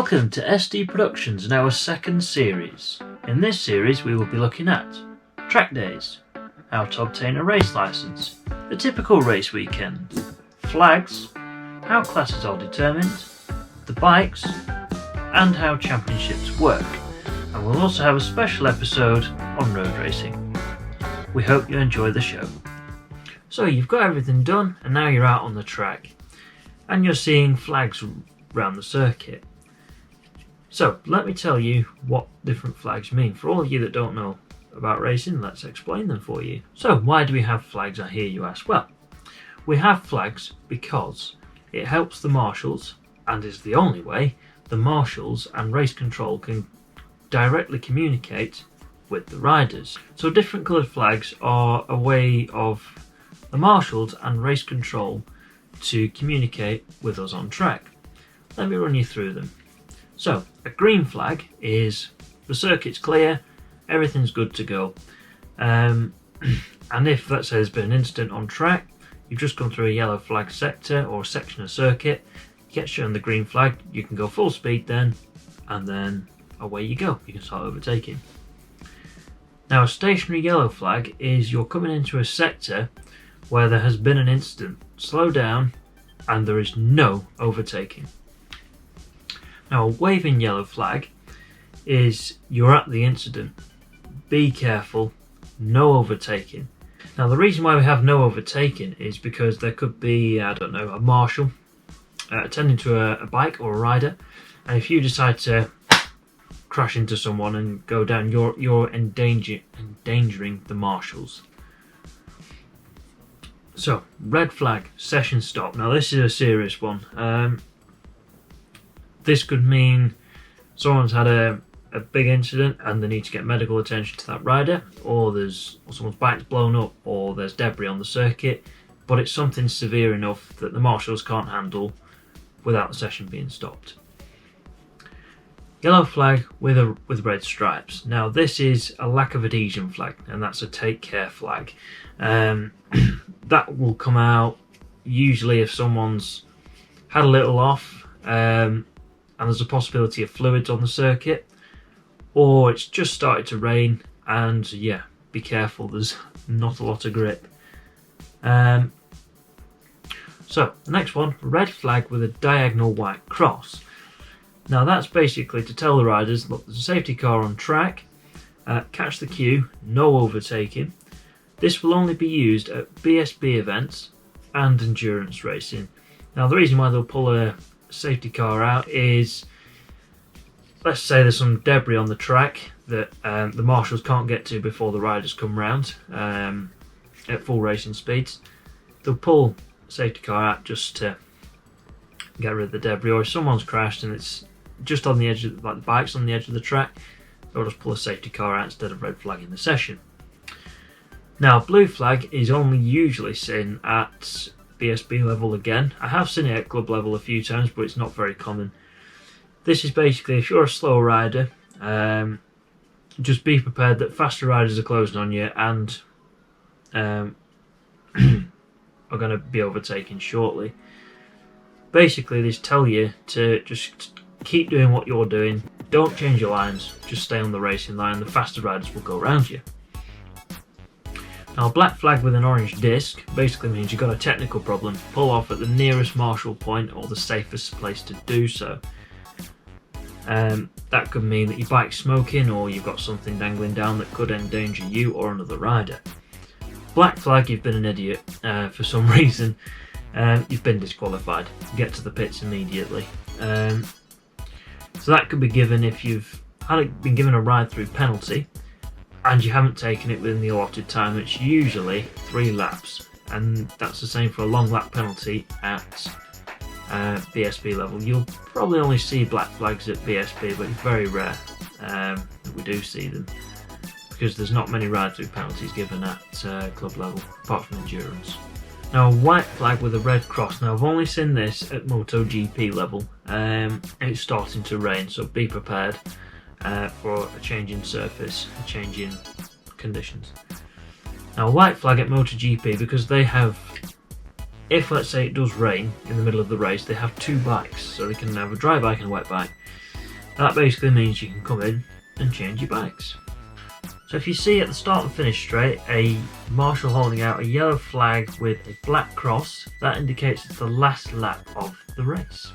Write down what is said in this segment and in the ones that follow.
Welcome to SD Productions and our second series. In this series we will be looking at track days, how to obtain a race license, the typical race weekend, flags, how classes are determined, the bikes, and how championships work. And we'll also have a special episode on road racing. We hope you enjoy the show. So you've got everything done and now you're out on the track and you're seeing flags around the circuit. So let me tell you what different flags mean. For all of you that don't know about racing, let's explain them for you. So why do we have flags, I hear you ask? Well, we have flags because it helps the marshals, and is the only way the marshals and race control can directly communicate with the riders. So different coloured flags are a way of the marshals and race control to communicate with us on track. Let me run you through them. So a green flag is the circuit's clear, everything's good to go. And if, let's say, there's been an incident on track, you've just gone through a yellow flag sector or a section of circuit, you get shown the green flag, you can go full speed then, and then away you go, you can start overtaking. Now a stationary yellow flag is you're coming into a sector where there has been an incident, slow down, and there is no overtaking. Now a waving yellow flag is you're at the incident, be careful, no overtaking. Now the reason why we have no overtaking is because there could be, I don't know, a marshal attending to a bike or a rider, and if you decide to crash into someone and go down, you're endangering the marshals. So red flag, session stop. Now this is a serious one. This could mean someone's had a big incident and they need to get medical attention to that rider, or someone's bike's blown up, or there's debris on the circuit, but it's something severe enough that the marshals can't handle without the session being stopped. Yellow flag with red stripes. Now this is a lack of adhesion flag, and that's a take care flag. That will come out usually if someone's had a little off, and there's a possibility of fluids on the circuit, or it's just started to rain and yeah, be careful, there's not a lot of grip. So the next one, red flag with a diagonal white cross. Now that's basically to tell the riders, look, there's a safety car on track, catch the queue, no overtaking. This will only be used at BSB events and endurance racing. Now the reason why they'll pull a safety car out is, let's say there's some debris on the track that the marshals can't get to before the riders come round at full racing speeds. They'll pull a safety car out just to get rid of the debris, or if someone's crashed and it's just on the edge of, like the bike's on the edge of the track, they'll just pull a safety car out instead of red flagging the session. Now blue flag is only usually seen at BSB level again. I have seen it at club level a few times, but it's not very common. This is basically if you're a slow rider, just be prepared that faster riders are closing on you and are going to be overtaken shortly. Basically these tell you to just keep doing what you're doing, don't change your lines, just stay on the racing line, the faster riders will go around you. Now a black flag with an orange disc basically means you've got a technical problem, pull off at the nearest marshal point or the safest place to do so. That could mean that your bike's smoking, or you've got something dangling down that could endanger you or another rider. Black flag, you've been an idiot for some reason, you've been disqualified, get to the pits immediately. So that could be given if you've been given a ride through penalty and you haven't taken it within the allotted time. It's usually 3 laps, and that's the same for a long lap penalty at BSB level. You'll probably only see black flags at BSB, but it's very rare that we do see them, because there's not many ride through penalties given at club level, apart from endurance. Now a white flag with a red cross. Now I've only seen this at MotoGP level. It's starting to rain, so be prepared for a change in surface, a change in conditions. Now a white flag at MotoGP, because they have, if let's say it does rain in the middle of the race, they have 2 bikes, so they can have a dry bike and a wet bike. That basically means you can come in and change your bikes. So if you see at the start and finish straight a marshal holding out a yellow flag with a black cross, that indicates it's the last lap of the race.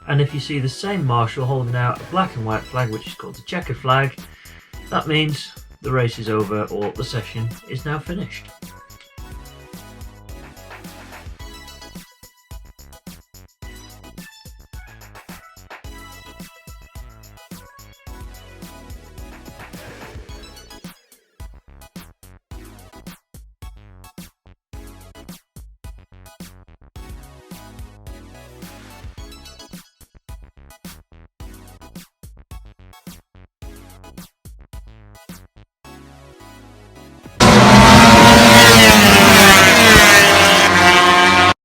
And if you see the same marshal holding out a black and white flag, which is called the checker flag, that means the race is over or the session is now finished.